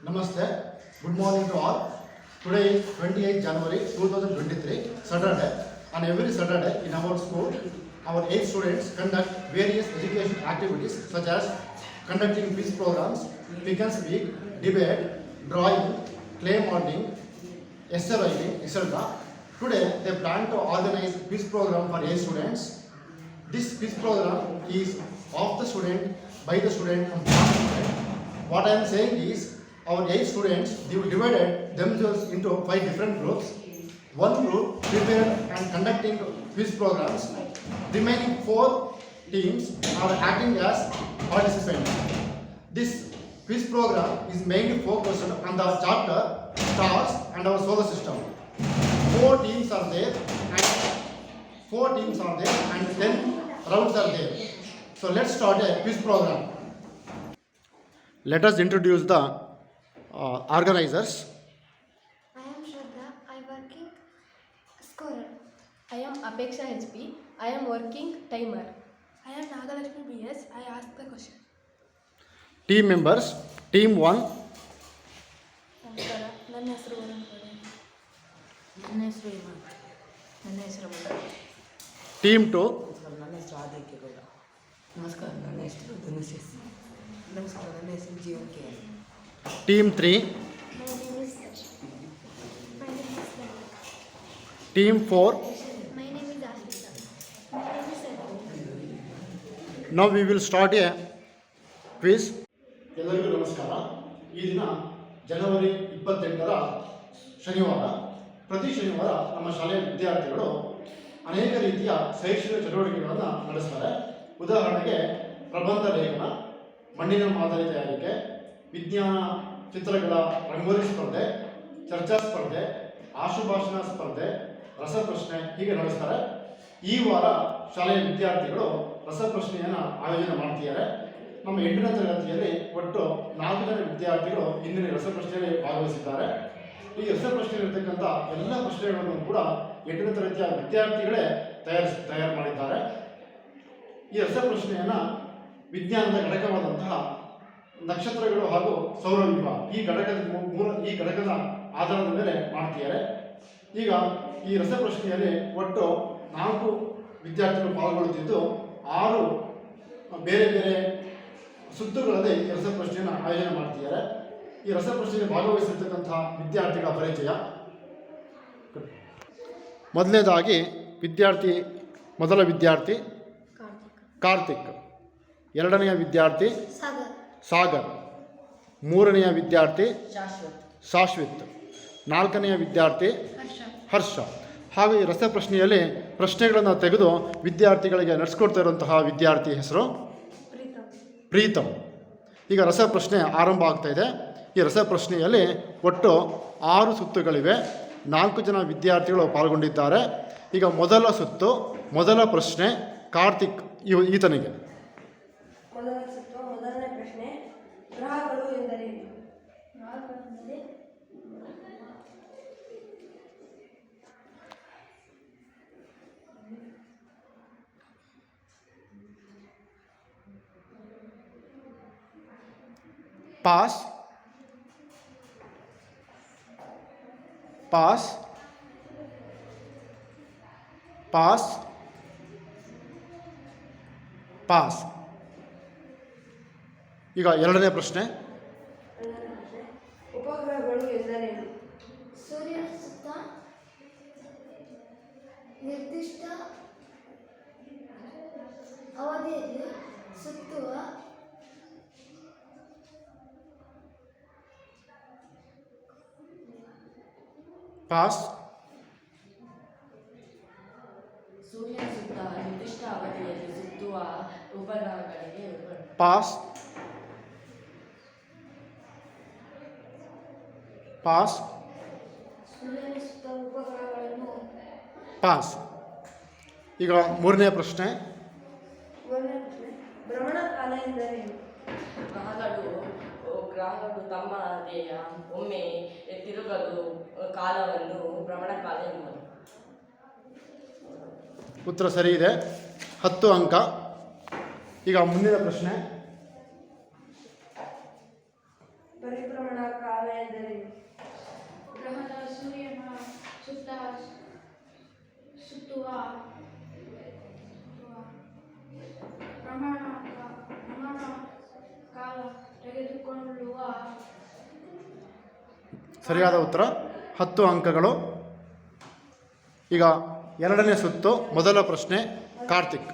Namaste. Good morning to all. Today is 28th January 2023, Saturday. On every Saturday in our school, our 8 students conduct various education activities such as conducting quiz programs, pick and speak, debate, drawing, clay modeling, essay writing, etc. Today they plan to organize quiz program for 8 students. This quiz program is of the student, by the student and from the student. What I am saying is our 8 students divided themselves into 5 different groups. One group prepared and conducting quiz programs. Remaining 4 teams are acting as participants. This quiz program is mainly focused on the chapter stars and our solar system. 4 teams are there and 10 rounds are there. So let's start a quiz program. Let us introduce the organizers. I am Shraddha. I am working scorer. I am Apeksha HP. I am working timer. I am Nagalakshmi BS. I ask the question. Team members. Team 1. ನಮಸ್ಕಾರ, ನನ್ನ ಹೆಸರು ವರುಣ್ ಕೋಡೆ. ನನ್ನ ಹೆಸರು ಹೇಮಂತ್. ನನ್ನ ಹೆಸರು ಮಂಡಲ. Team 2. ನನ್ನ ಹೆಸರು ಆದಿತ್ಯ ಗೌಡ. ನಮಸ್ಕಾರ, ನನ್ನ ಹೆಸರು ಧನುಷ್ ಎಸ್. ನಮಸ್ಕಾರ, ನನ್ನ ಹೆಸರು Jeevan K. Team 3. My name is Ganesh. Team 4. My name is Asmita. My name is Sarita. Now we will start a quiz. ಎಲ್ಲರಿಗೂ ನಮಸ್ಕಾರ. ಈ ದಿನ ಜನವರಿ 28ರ ಶನಿವಾರ. ಪ್ರತಿ ಶನಿವಾರ ನಮ್ಮ ಶಾಲೆಯ ವಿದ್ಯಾರ್ಥಿಗಳು ಅನೇಕ ರೀತಿಯ ಶೈಕ್ಷಣಿಕ ಚಟುವಟಿಕೆಗಳನ್ನು ನಡೆಸ್ತಾರೆ. ಉದಾಹರಣೆಗೆ ಪ್ರಬಂಧ ಲೇಖನ, ಮಣ್ಣಿನ ಮಾದರಿ ತಯಾರಿಕೆ, ವಿಜ್ಞಾನ ಚಿತ್ರಗಳ ರಂಗೋಲಿ ಸ್ಪರ್ಧೆ, ಚರ್ಚಾ ಸ್ಪರ್ಧೆ, ಆಶುಭಾಷಣ ಸ್ಪರ್ಧೆ, ರಸಪ್ರಶ್ನೆ ಹೀಗೆ ನಡೆಸ್ತಾರೆ. ಈ ವಾರ ಶಾಲೆಯ ವಿದ್ಯಾರ್ಥಿಗಳು ರಸಪ್ರಶ್ನೆಯನ್ನು ಆಯೋಜನೆ ಮಾಡ್ತಿದ್ದಾರೆ. ನಮ್ಮ 8ನೇ ತರಗತಿಯಲ್ಲಿ ಒಟ್ಟು 4 ಜನ ವಿದ್ಯಾರ್ಥಿಗಳು ಇಂದಿನ ರಸಪ್ರಶ್ನೆಯಲ್ಲಿ ಭಾಗವಹಿಸಿದ್ದಾರೆ. ಈ ರಸಪ್ರಶ್ನೆಯಲ್ಲಿರ್ತಕ್ಕಂಥ ಎಲ್ಲ ಪ್ರಶ್ನೆಗಳನ್ನು ಕೂಡ 8ನೇ ತರಗತಿಯ ವಿದ್ಯಾರ್ಥಿಗಳೇ ತಯಾರು ಮಾಡಿದ್ದಾರೆ. ಈ ರಸಪ್ರಶ್ನೆಯನ್ನು ವಿಜ್ಞಾನದ ಘಟಕವಾದಂತಹ ನಕ್ಷತ್ರಗಳು ಹಾಗೂ ಸೌರವ್ಯೂಹ ಈ ಘಟಕದ ಆಧಾರದ ಮೇಲೆ ಮಾಡ್ತಿದ್ದಾರೆ. ಈಗ ಈ ರಸಪ್ರಶ್ನೆಯಲ್ಲಿ ಒಟ್ಟು 4 ವಿದ್ಯಾರ್ಥಿಗಳು ಪಾಲ್ಗೊಳ್ಳುತ್ತಿದ್ದು 6 ಬೇರೆ ಬೇರೆ ಸುತ್ತುಗಳಲ್ಲಿ ಈ ರಸಪ್ರಶ್ನೆಯನ್ನು ಆಯೋಜನೆ ಮಾಡ್ತಿದ್ದಾರೆ. ಈ ರಸಪ್ರಶ್ನೆಯಲ್ಲಿ ಭಾಗವಹಿಸಿರ್ತಕ್ಕಂಥ ವಿದ್ಯಾರ್ಥಿಗಳ ಪರಿಚಯ. ಮೊದಲನೇದಾಗಿ ಮೊದಲ ವಿದ್ಯಾರ್ಥಿ ಕಾರ್ತಿಕ್, ಎರಡನೆಯ ವಿದ್ಯಾರ್ಥಿ ಸಾಗರ್, ಮೂರನೆಯ ವಿದ್ಯಾರ್ಥಿ ಶಾಶ್ವತ್, ನಾಲ್ಕನೆಯ ವಿದ್ಯಾರ್ಥಿ ಹರ್ಷ. ಹಾಗೂ ಈ ರಸಪ್ರಶ್ನೆಯಲ್ಲಿ ಪ್ರಶ್ನೆಗಳನ್ನು ತೆಗೆದು ವಿದ್ಯಾರ್ಥಿಗಳಿಗೆ ನಡೆಸ್ಕೊಡ್ತಾ ಇರುವಂತಹ ವಿದ್ಯಾರ್ಥಿ ಹೆಸರು ಪ್ರೀತಮ್. ಈಗ ರಸಪ್ರಶ್ನೆ ಆರಂಭ ಆಗ್ತಾ ಇದೆ. ಈ ರಸಪ್ರಶ್ನೆಯಲ್ಲಿ ಒಟ್ಟು 6 ಸುತ್ತುಗಳಿವೆ. 4 ಜನ ವಿದ್ಯಾರ್ಥಿಗಳು ಪಾಲ್ಗೊಂಡಿದ್ದಾರೆ. ಈಗ ಮೊದಲ ಸುತ್ತು, ಮೊದಲ ಪ್ರಶ್ನೆ ಕಾರ್ತಿಕ್ ಈತನಿಗೆ. ಮೊದಲನೇ ಪ್ರಶ್ನೆ, ಗ್ರಹಗಳು ಎಂದರೇನು? Pass pass pass pass. ಈಗ ಎರಡನೇ ಪ್ರಶ್ನೆ, ಉಪಗ್ರಹಗಳು ಎಂದರೇನು? ಸೂರ್ಯನ ಸುತ್ತ ನಿರ್ದಿಷ್ಟ ಅವಧಿಯಲ್ಲಿ ಸುತ್ತುವ ಪಾಸ್. ಸೂರ್ಯನ ಸುತ್ತ ನಿರ್ದಿಷ್ಟ ಅವಧಿಯಲ್ಲಿ ಸುತ್ತುವ ಉಪಗ್ರಹಗಳಿಗೆ ಪಾಸ್ ಪಾಸ್ ಸೂರ್ಯನ ಸುತ್ತ ಉಪಗ್ರಹಗಳನ್ನು ಪಾಸ್. ಈಗ ಮೂರನೇ ಪ್ರಶ್ನೆ, ಭ್ರಮಣ ಕಾಲ ಎಂದರೇನು? ಗ್ರಹಗಳು ತಮ್ಮ ದೇಹ ಒಮ್ಮೆ ತಿರುಗಲು ಕಾಲವನ್ನು ಭ್ರಮಣ ಕಾಲ ಎಂಬುದು. ಉತ್ತರ ಸರಿ ಇದೆ, 10 ಅಂಕ. ಈಗ ಮುಂದಿನ ಪ್ರಶ್ನೆ, ಪರಿಭ್ರಮಣ ಪರಿಕ್ರಮಣ ಕಾಲ ಎಂದರೇನು? ಗ್ರಹದ ಸೂರ್ಯನ ಸುತ್ತ ಸುತ್ತುವ ಪ್ರಮಾಣ ಕಾಲ ತೆಗೆದುಕೊಳ್ಳುವ ಸರಿಯಾದ ಉತ್ತರ 10 ಅಂಕಗಳು. ಈಗ ಎರಡನೇ ಸುತ್ತು ಮೊದಲ ಪ್ರಶ್ನೆ ಕಾರ್ತಿಕ್.